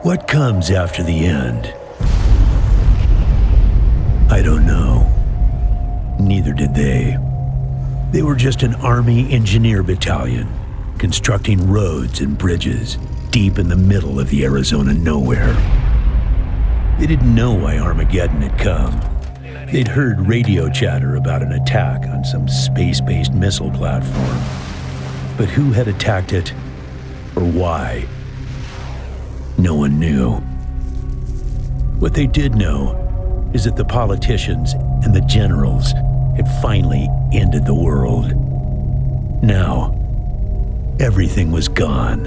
What comes after the end? I don't know. Neither did they. They were just an Army engineer battalion, constructing roads and bridges deep in the middle of the Arizona nowhere. They didn't know why Armageddon had come. They'd heard radio chatter about an attack on some space-based missile platform. But who had attacked it, or why? No one knew. What they did know is that the politicians and the generals had finally ended the world. Now, everything was gone.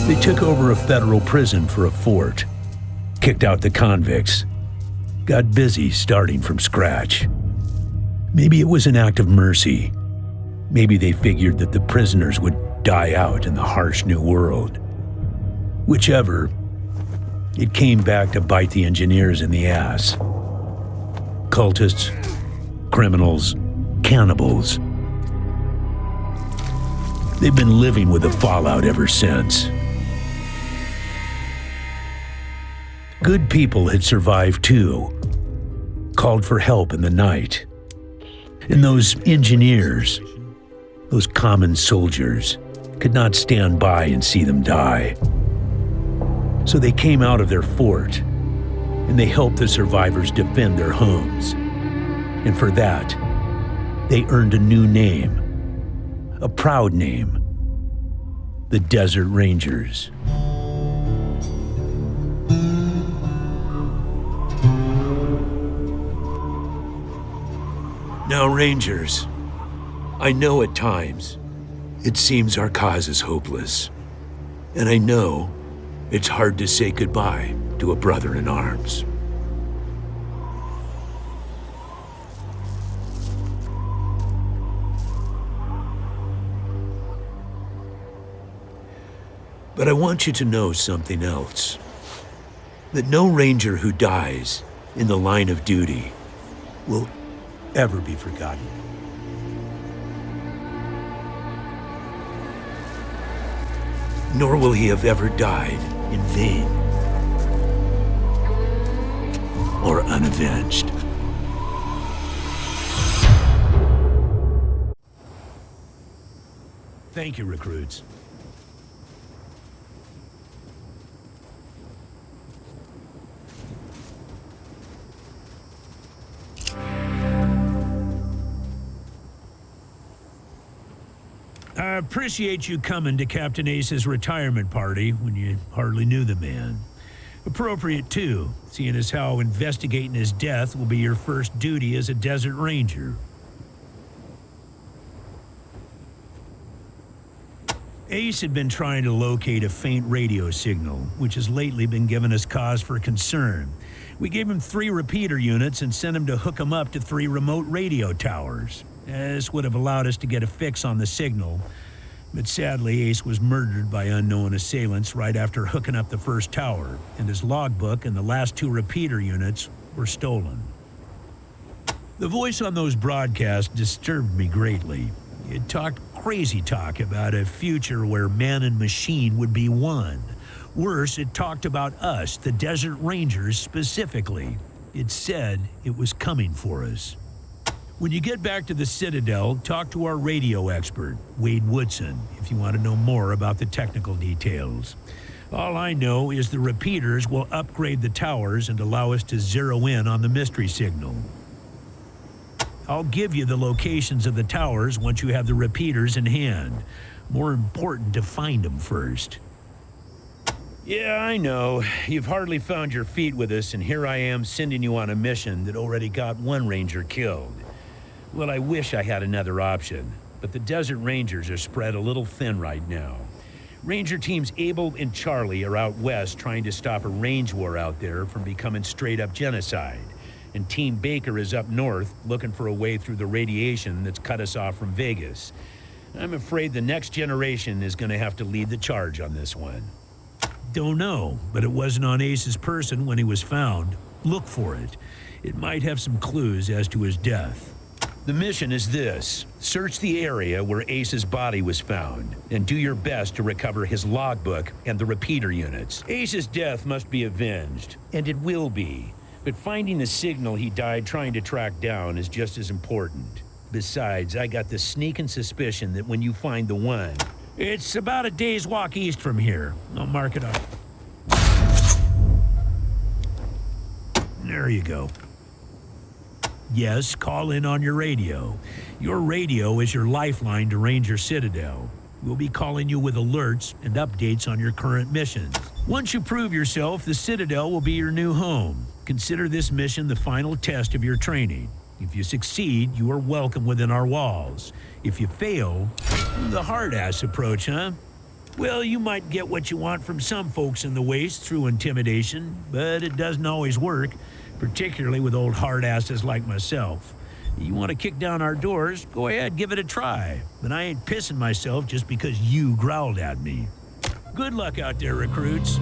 They took over a federal prison for a fort, kicked out the convicts, got busy starting from scratch. Maybe it was an act of mercy. Maybe they figured that the prisoners would die out in the harsh new world. Whichever, it came back to bite the engineers in the ass. Cultists, criminals, cannibals. They've been living with the fallout ever since. Good people had survived too, called for help in the night. And those engineers, those common soldiers, could not stand by and see them die. So they came out of their fort, and they helped the survivors defend their homes. And for that, they earned a new name, a proud name, the Desert Rangers. Now, Rangers, I know at times it seems our cause is hopeless, and I know it's hard to say goodbye to a brother in arms. But I want you to know something else. That no Ranger who dies in the line of duty will ever be forgotten. Nor will he have ever died in vain or unavenged. Thank you, recruits. I appreciate you coming to Captain Ace's retirement party when you hardly knew the man. Appropriate, too, seeing as how investigating his death will be your first duty as a Desert Ranger. Ace had been trying to locate a faint radio signal, which has lately been giving us cause for concern. We gave him 3 repeater units and sent him to hook them up to 3 remote radio towers. This would have allowed us to get a fix on the signal, but sadly Ace was murdered by unknown assailants right after hooking up the first tower, and his logbook and the last 2 repeater units were stolen. The voice on those broadcasts disturbed me greatly. It talked crazy talk about a future where man and machine would be one. Worse, it talked about us, the Desert Rangers specifically. It said it was coming for us. When you get back to the Citadel, talk to our radio expert, Wade Woodson, if you want to know more about the technical details. All I know is the repeaters will upgrade the towers and allow us to zero in on the mystery signal. I'll give you the locations of the towers once you have the repeaters in hand. More important to find them first. Yeah, I know. You've hardly found your feet with us, and here I am sending you on a mission that already got 1 Ranger killed. Well, I wish I had another option, but the Desert Rangers are spread a little thin right now. Ranger teams Abel and Charlie are out west trying to stop a range war out there from becoming straight-up genocide. And Team Baker is up north looking for a way through the radiation that's cut us off from Vegas. I'm afraid the next generation is going to have to lead the charge on this one. Don't know, but it wasn't on Ace's person when he was found. Look for it. It might have some clues as to his death. The mission is this. Search the area where Ace's body was found, and do your best to recover his logbook and the repeater units. Ace's death must be avenged, and it will be. But finding the signal he died trying to track down is just as important. Besides, I got the sneaking suspicion that when you find the one, it's about a day's walk east from here. I'll mark it up. There you go. Yes, call in on your radio. Your radio is your lifeline to Ranger Citadel. We'll be calling you with alerts and updates on your current missions. Once you prove yourself, the Citadel will be your new home. Consider this mission the final test of your training. If you succeed, you are welcome within our walls. If you fail, the hard-ass approach, huh? Well, you might get what you want from some folks in the Waste through intimidation, but it doesn't always work, particularly with old hard-asses like myself. You want to kick down our doors, go ahead, give it a try. But I ain't pissing myself just because you growled at me. Good luck out there, recruits.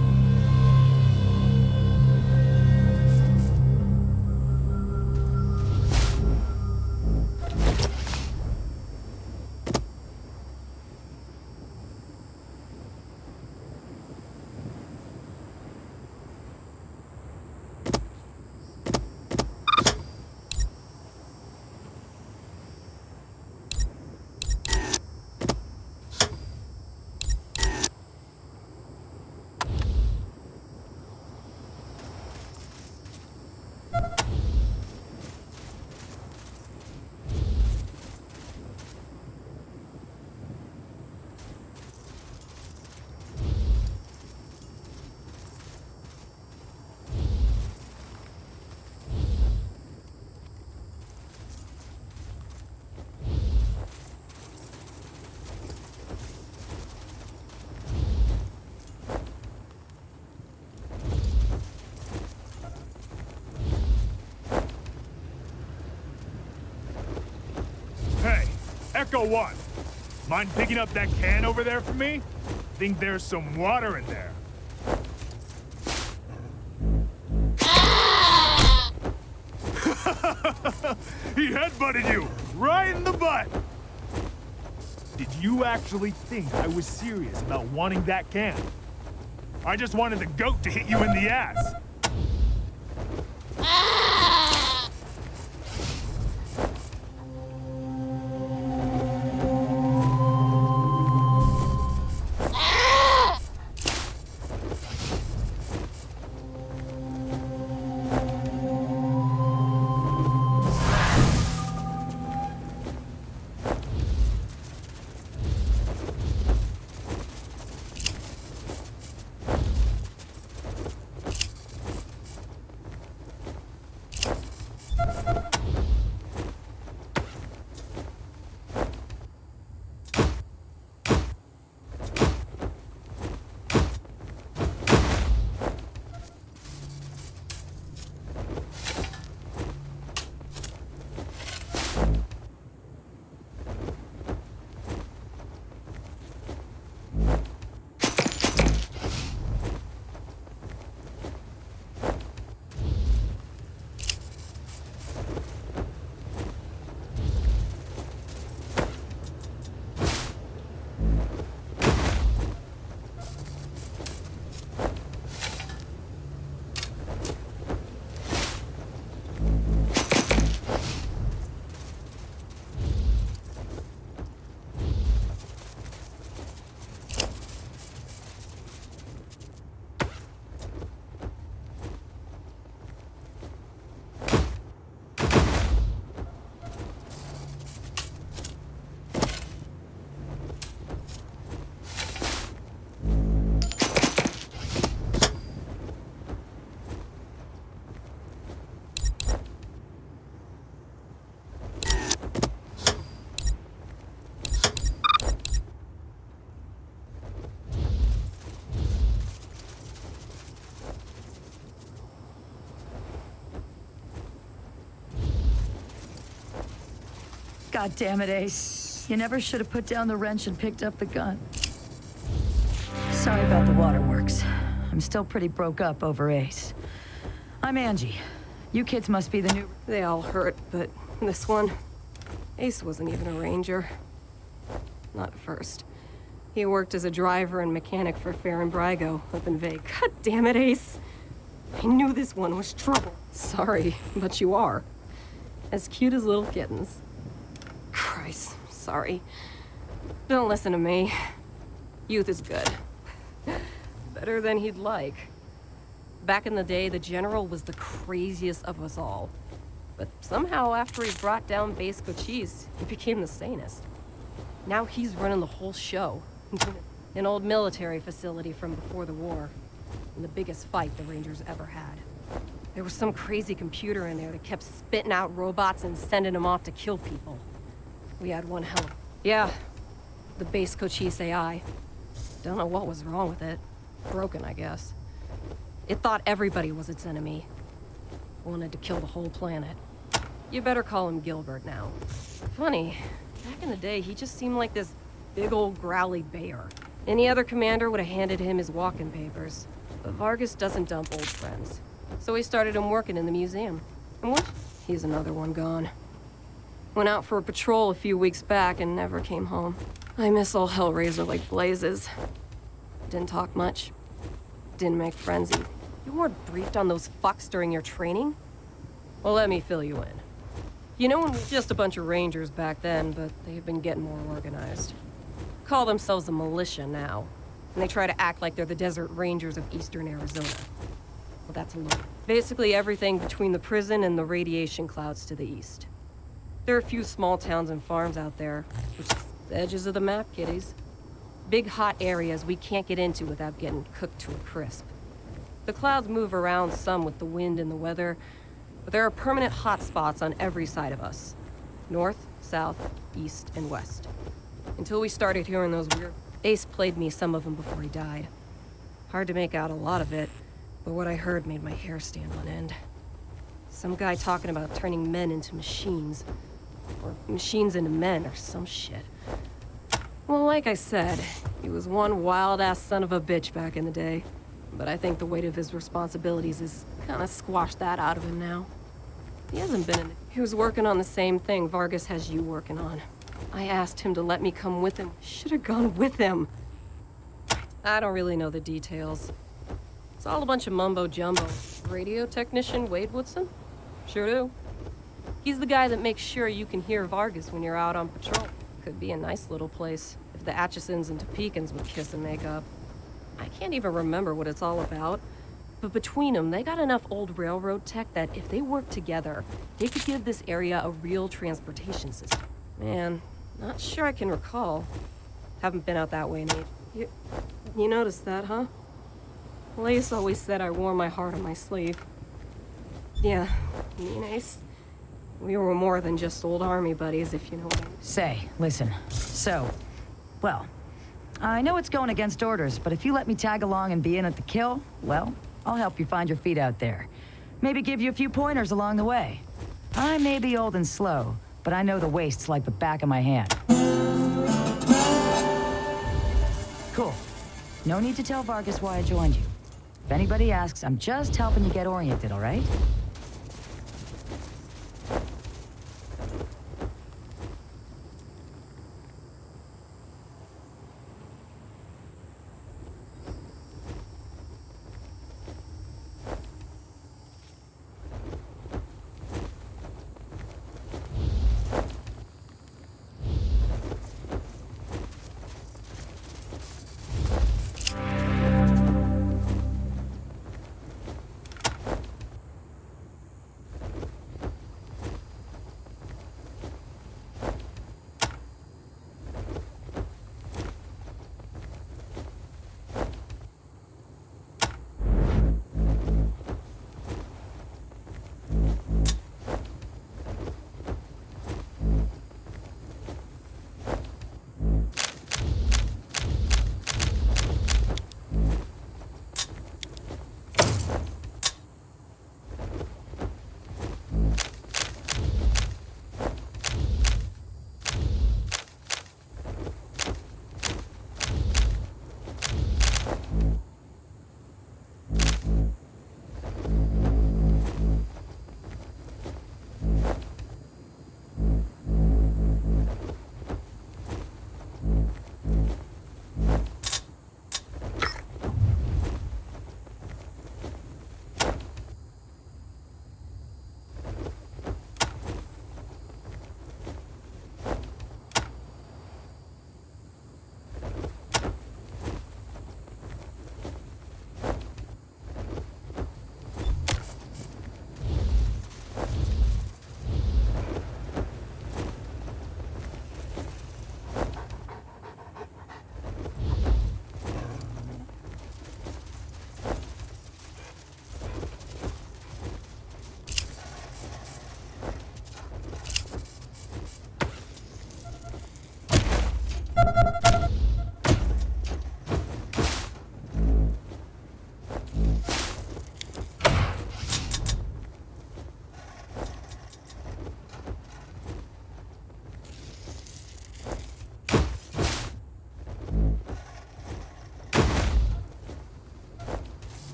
Echo 1, mind picking up that can over there for me? Think there's some water in there. He headbutted you, right in the butt! Did you actually think I was serious about wanting that can? I just wanted the goat to hit you in the ass. God damn it, Ace. You never should have put down the wrench and picked up the gun. Sorry about the waterworks. I'm still pretty broke up over Ace. I'm Angie. You kids must be the new... They all hurt, but this one, Ace wasn't even a ranger. Not at first. He worked as a driver and mechanic for Fair and Brygo up in Vague. God damn it, Ace. I knew this one was trouble. Sorry, but you are. As cute as little kittens. Christ, sorry. Don't listen to me. Youth is good. Better than he'd like. Back in the day, the General was the craziest of us all. But somehow, after he brought down Base Cochise, he became the sanest. Now he's running the whole show. An old military facility from before the war. And the biggest fight the Rangers ever had. There was some crazy computer in there that kept spitting out robots and sending them off to kill people. We had one hell of... Yeah, the Base Cochise AI. Don't know what was wrong with it. Broken, I guess. It thought everybody was its enemy. Wanted to kill the whole planet. You better call him Gilbert now. Funny, back in the day, he just seemed like this big old growly bear. Any other commander would have handed him his walking papers. But Vargas doesn't dump old friends. So he started him working in the museum. And what? He's another one gone. Went out for a patrol a few weeks back and never came home. I miss old Hellraiser like blazes. Didn't talk much. Didn't make friends either. You weren't briefed on those fucks during your training? Well, let me fill you in. You know, we were just a bunch of Rangers back then, but they've been getting more organized. Call themselves a militia now. And they try to act like they're the Desert Rangers of Eastern Arizona. Well, that's a lot. Basically everything between the prison and the radiation clouds to the east. There are a few small towns and farms out there, which is the edges of the map, kiddies. Big hot areas we can't get into without getting cooked to a crisp. The clouds move around some with the wind and the weather, but there are permanent hot spots on every side of us. North, south, east, and west. Until we started hearing those weird... Ace played me some of them before he died. Hard to make out a lot of it, but what I heard made my hair stand on end. Some guy talking about turning men into machines. Or machines into men, or some shit. Well, like I said, he was one wild-ass son of a bitch back in the day. But I think the weight of his responsibilities has kinda squashed that out of him now. He hasn't been in it. He was working on the same thing Vargas has you working on. I asked him to let me come with him. Should have gone with him. I don't really know the details. It's all a bunch of mumbo-jumbo. Radio technician Wade Woodson? Sure do. He's the guy that makes sure you can hear Vargas when you're out on patrol. Could be a nice little place, if the Atchisons and Topekans would kiss and make up. I can't even remember what it's all about. But between them, they got enough old railroad tech that if they worked together, they could give this area a real transportation system. Man, not sure I can recall. Haven't been out that way in age. You noticed that, huh? Lace always said I wore my heart on my sleeve. Yeah, me and Ace. We were more than just old army buddies, if you know what I mean. Say, listen. So, well, I know it's going against orders, but if you let me tag along and be in at the kill, well, I'll help you find your feet out there. Maybe give you a few pointers along the way. I may be old and slow, but I know the wastes like the back of my hand. Cool. No need to tell Vargas why I joined you. If anybody asks, I'm just helping you get oriented, all right?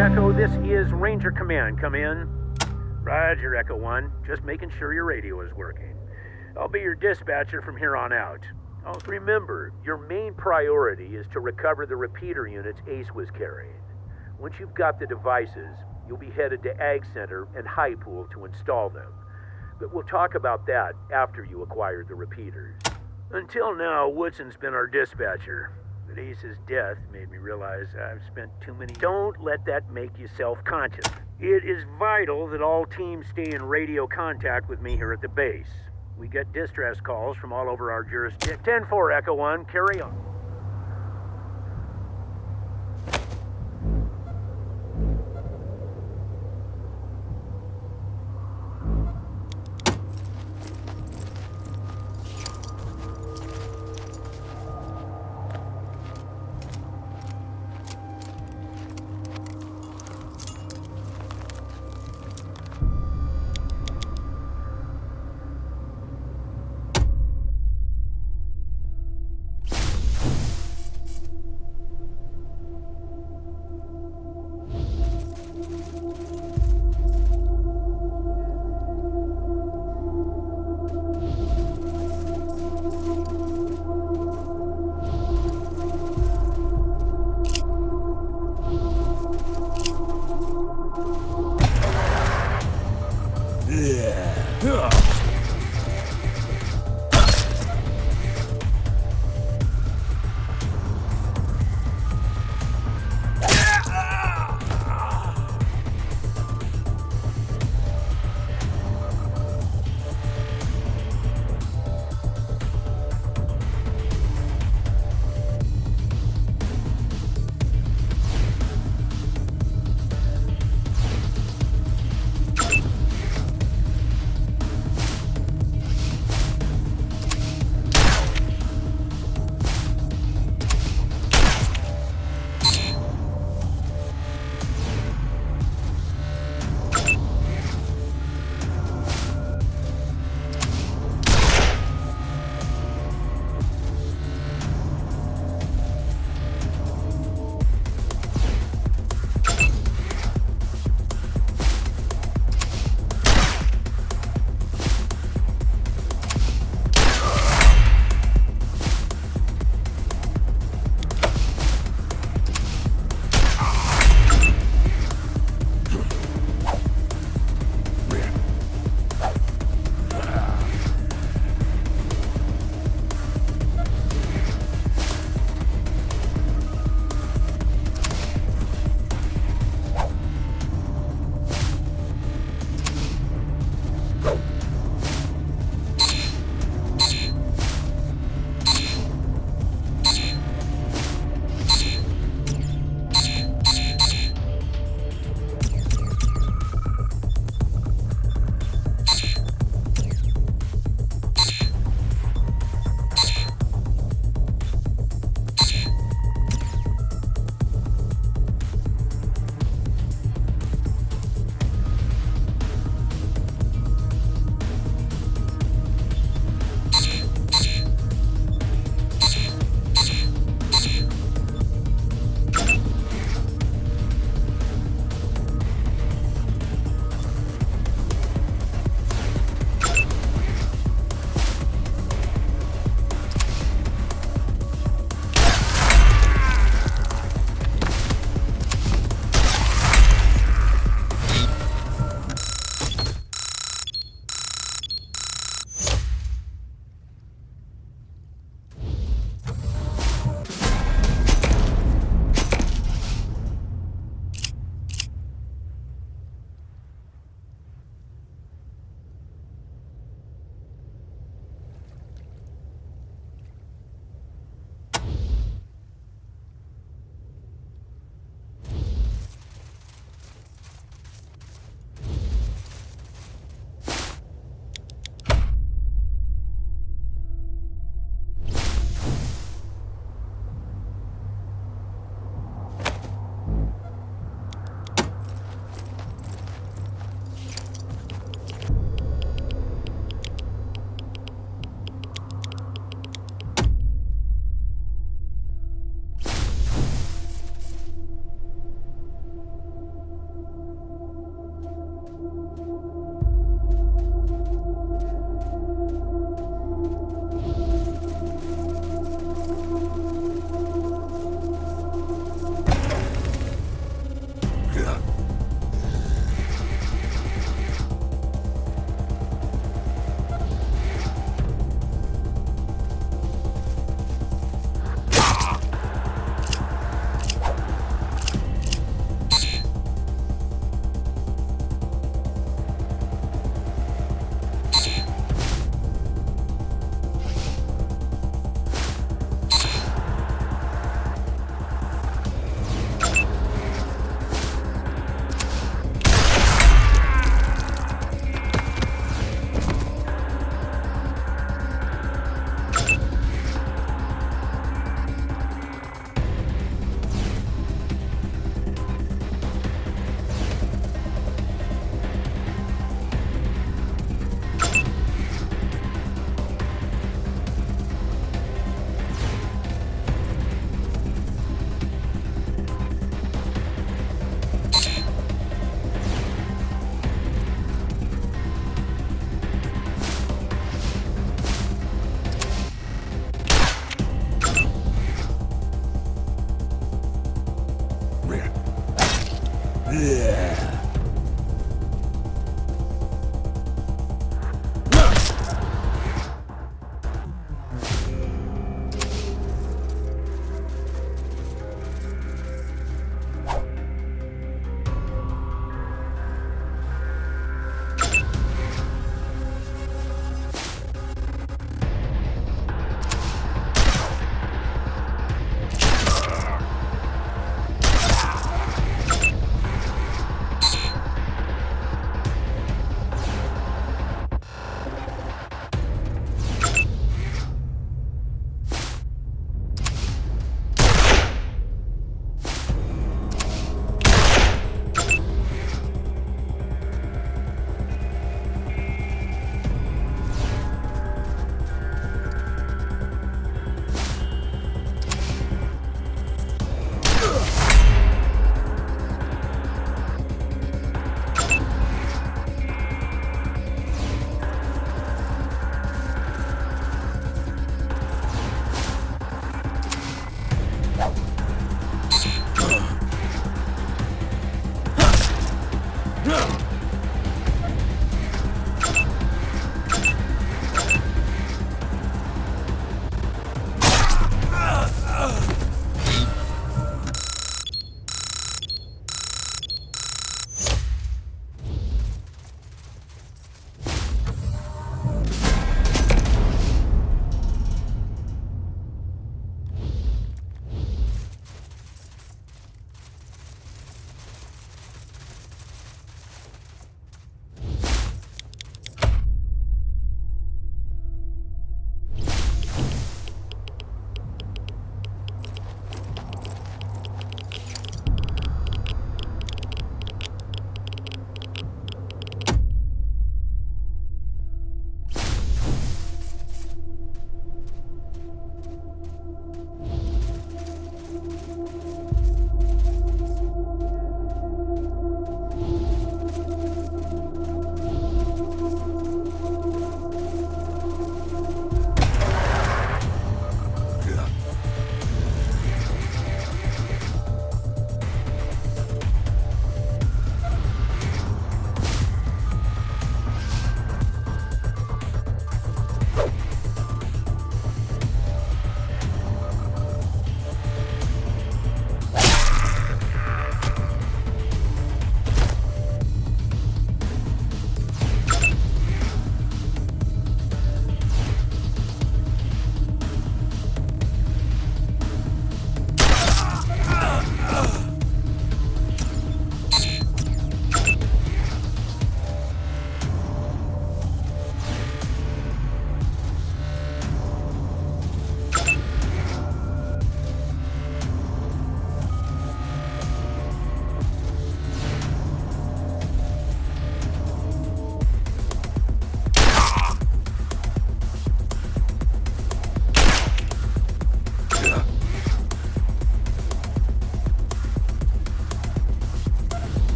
Echo, this is Ranger Command. Come in. Roger, Echo 1. Just making sure your radio is working. I'll be your dispatcher from here on out. Oh, remember, your main priority is to recover the repeater units Ace was carrying. Once you've got the devices, you'll be headed to Ag Center and High Pool to install them. But we'll talk about that after you acquire the repeaters. Until now, Woodson's been our dispatcher. But Ace's death made me realize I've spent too many... Don't let that make you self-conscious. It is vital that all teams stay in radio contact with me here at the base. We get distress calls from all over our jurisdiction. 10-4, Echo 1, carry on.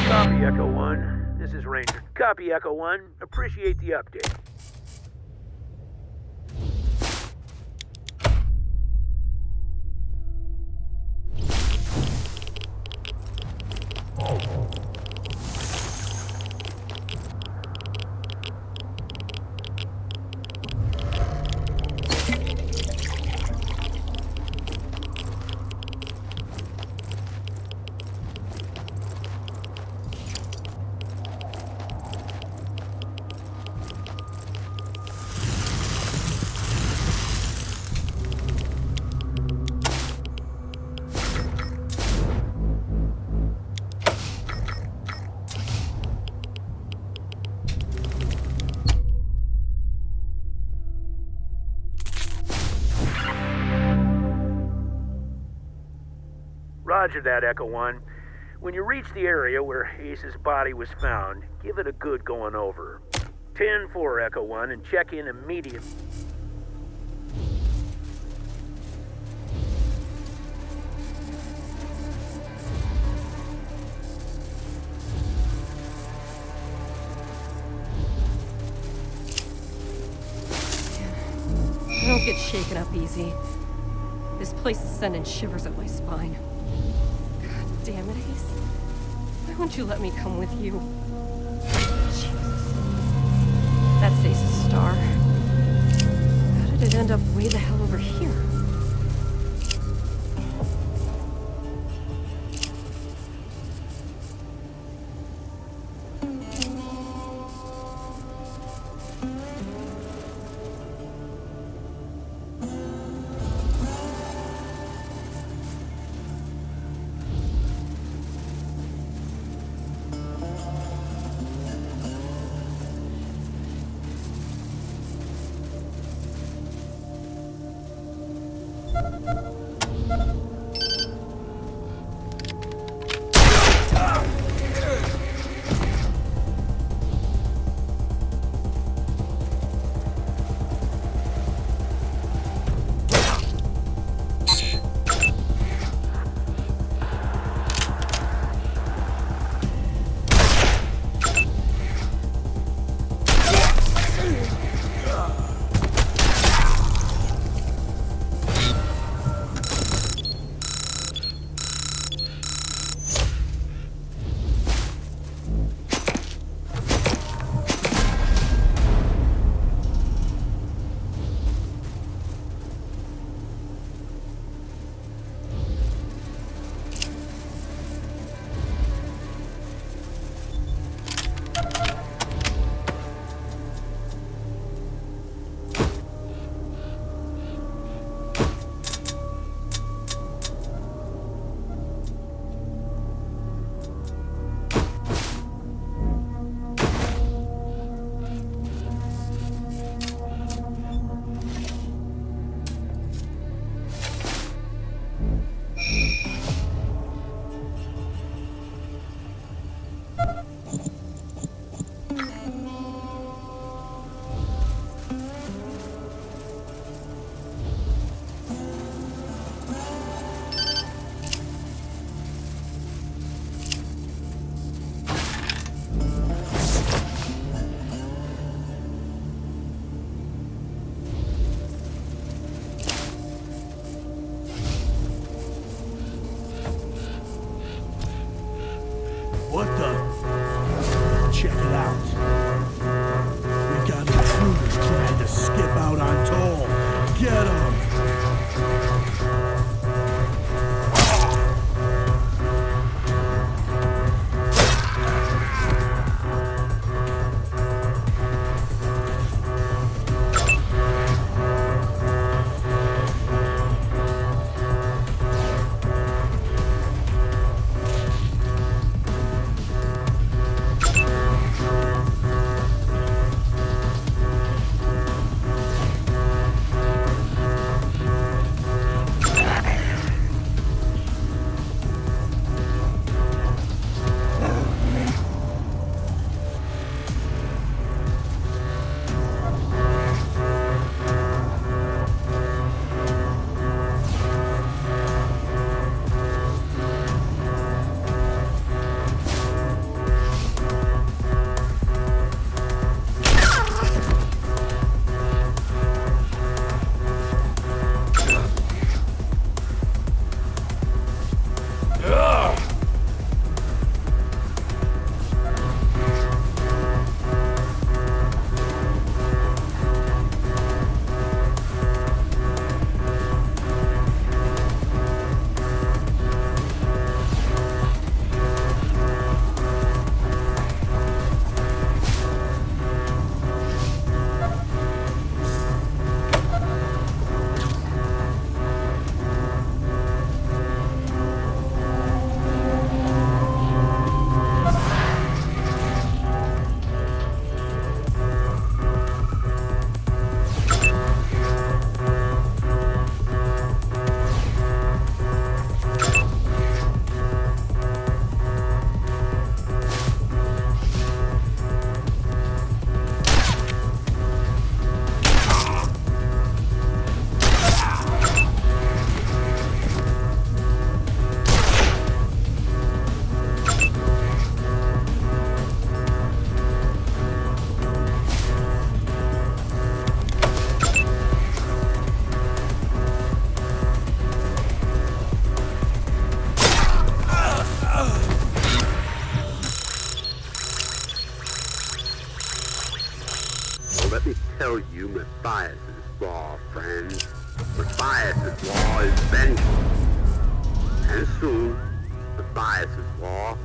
Copy, Echo 1. This is Ranger. Copy, Echo 1. Appreciate the update. Roger that, Echo 1. When you reach the area where Ace's body was found, give it a good going over. 10-4, Echo 1, and check in immediately. shaken up easy. This place is sending shivers up my spine. God damn it, Ace. Why won't you let me come with you? Jesus. That's Ace's star. How did it end up way the hell over here? What the? Check it out. We got intruders trying to skip out on toll. Get them! Matthias's law, friends. Matthias's law is vengeance. And soon, Matthias's law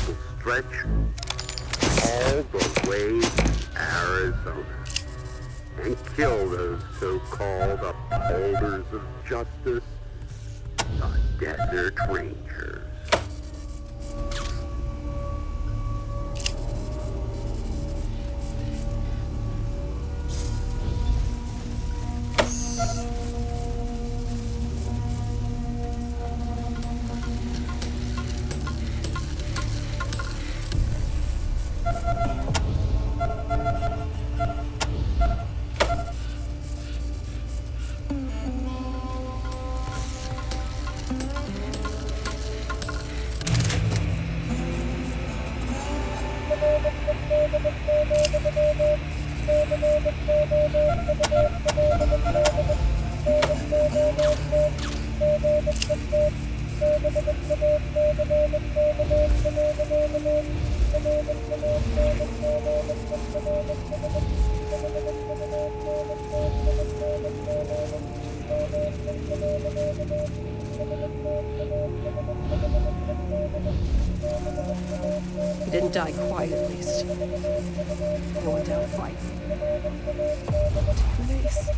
will stretch all the way to Arizona and kill those so-called upholders of justice, the Desert Rangers. He didn't die quite, at least. He went down fighting. Damn it, Ace.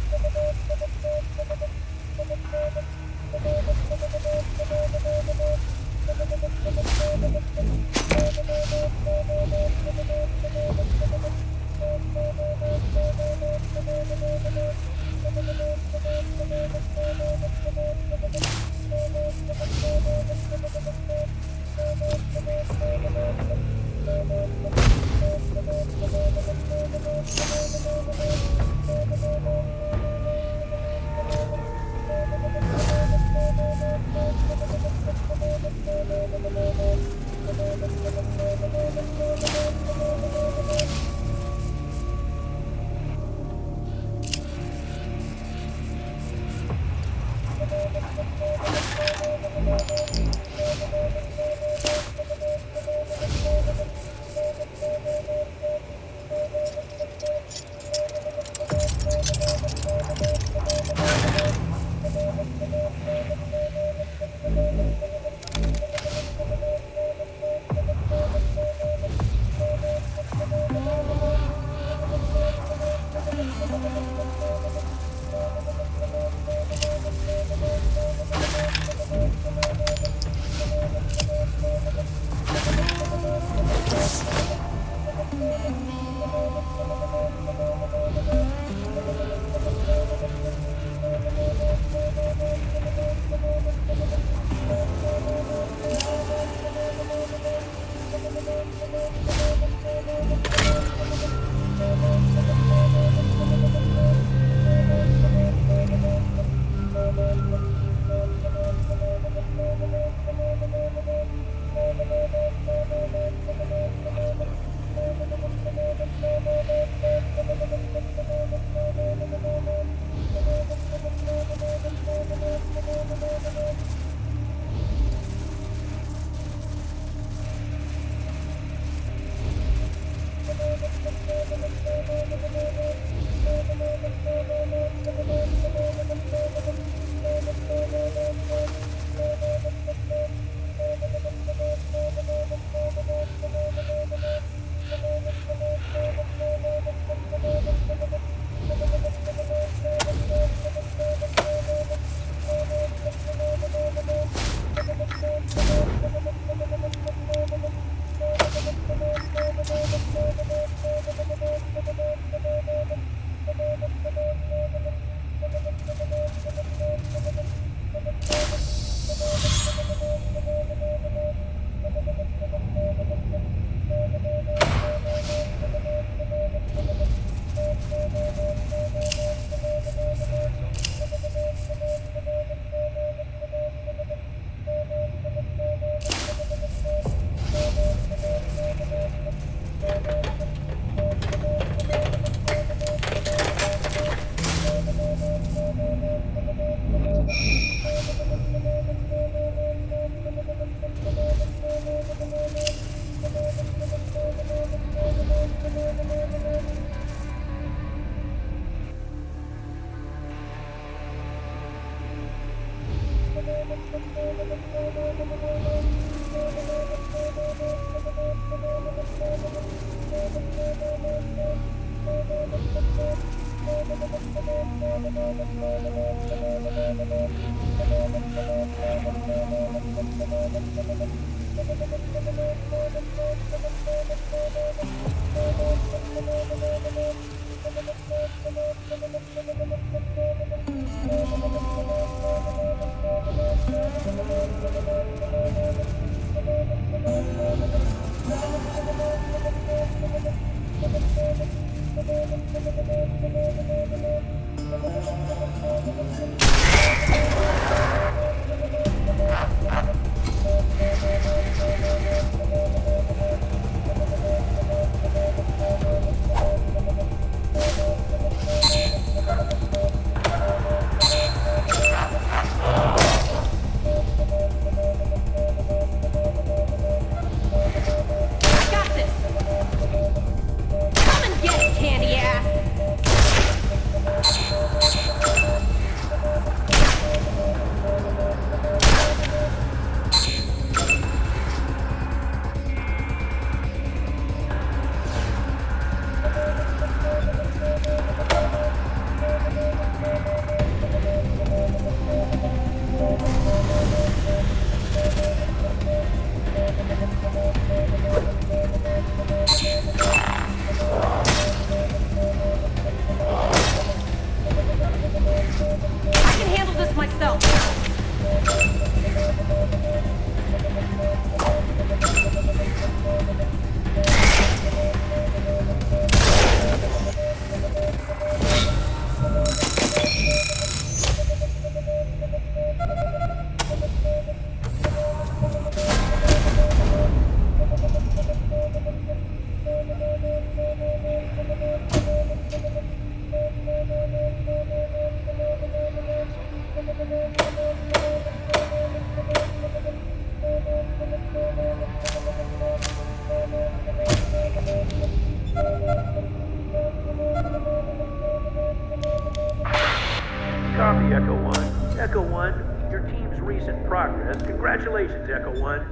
Copy, Echo 1. Echo 1, your team's recent progress. Congratulations, Echo 1.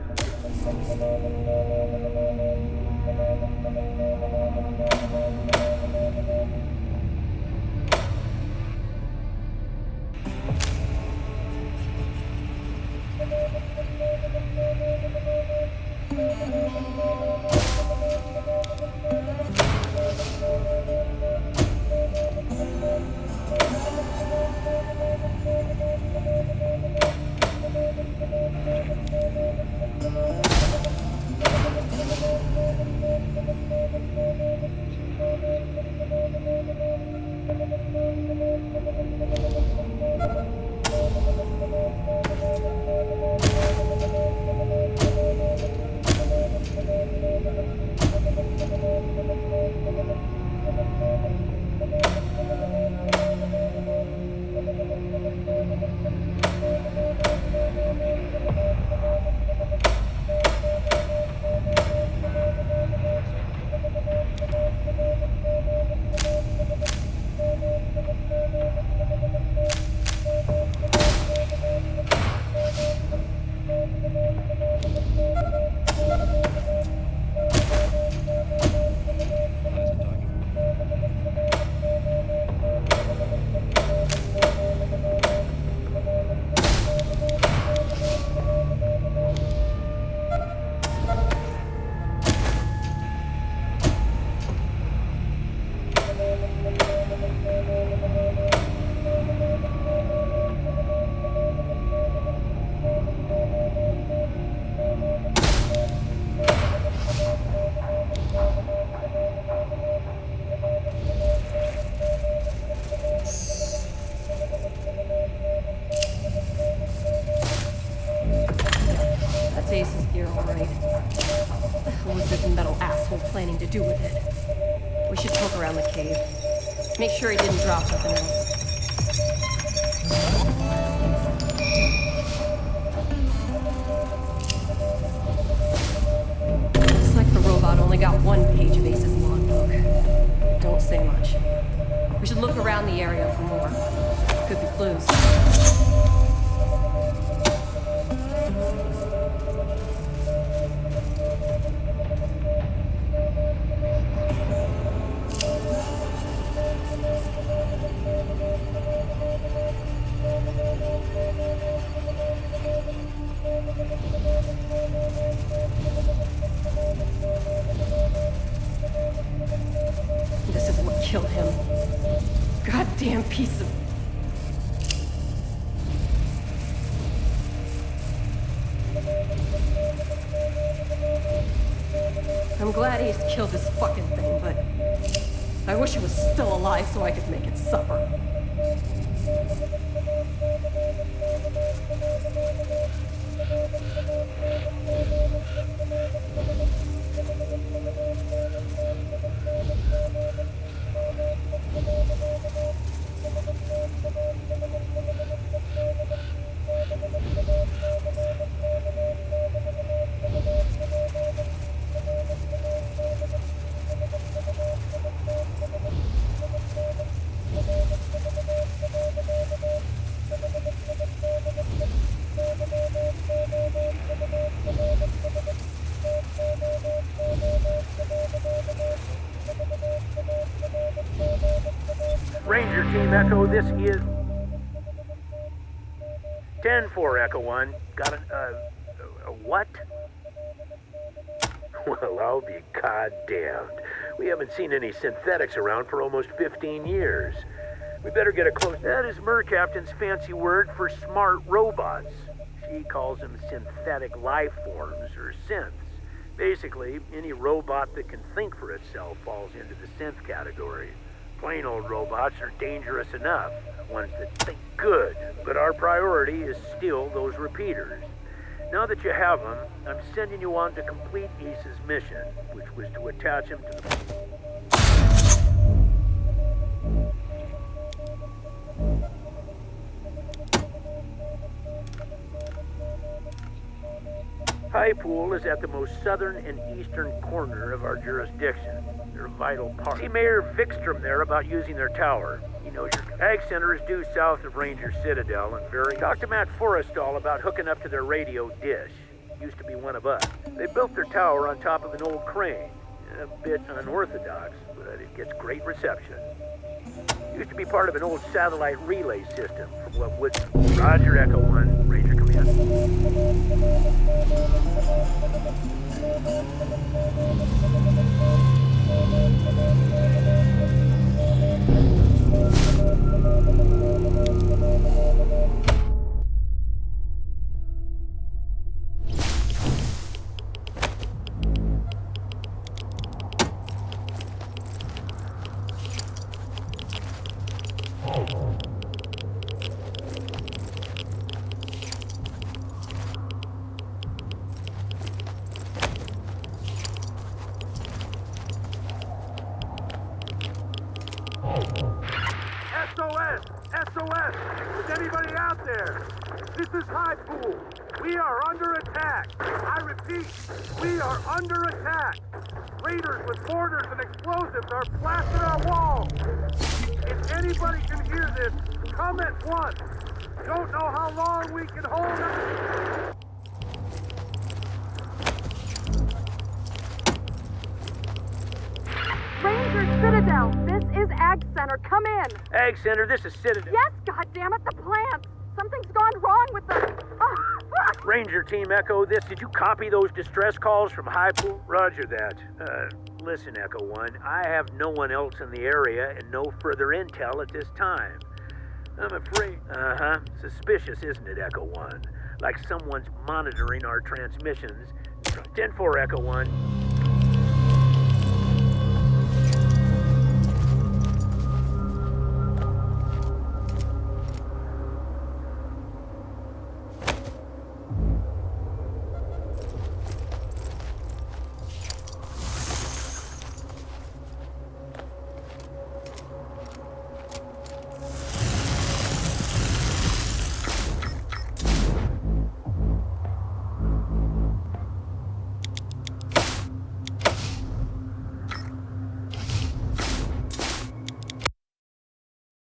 Ace's gear, all right. What the hell was this metal asshole planning to do with it? We should poke around the cave. Make sure he didn't drop nothing else. Looks like the robot only got one page of Ace's logbook. Don't say much. We should look around the area for more. Could be clues. piece of... I'm glad Ace killed this fucking thing, but I wish it was still alive so I could make it suffer. Ranger Team Echo, this is 10-4 Echo 1. Got a what? Well, I'll be goddamned. We haven't seen any synthetics around for almost 15 years. We better get a close... That is Mercaptain's fancy word for smart robots. She calls them synthetic life forms, or synths. Basically, any robot that can think for itself falls into the synth category. Plain old robots are dangerous enough, ones that think good, but our priority is still those repeaters. Now that you have them, I'm sending you on to complete Ace's mission, which was to attach him to the... High Pool is at the most southern and eastern corner of our jurisdiction. They're a vital part. See Mayor Vikstrom there about using their tower. He knows your ag center is due south of Ranger Citadel and very... Talk to Matt Forrestal about hooking up to their radio dish. Used to be one of us. They built their tower on top of an old crane. A bit unorthodox, but it gets great reception. Used to be part of an old satellite relay system from what would... Roger, Echo 1. Ranger, come in. SOS! SOS! Is anybody out there? This is High Pool. We are under attack. I repeat, we are under attack. Raiders with mortars and explosives are blasting our walls. If anybody can hear this, come at once. Don't know how long we can hold it. Ranger Citadel, this is Ag Center. Come in. Ag Center, this is Citadel. Yes, goddammit, the plant. Something's gone wrong with the... Oh, fuck! Ranger Team Echo, this, did you copy those distress calls from High Pool? Roger that. Listen, Echo 1, I have no one else in the area and no further intel at this time. I'm afraid... Suspicious, isn't it, Echo 1? Like someone's monitoring our transmissions. 10-4, Echo 1.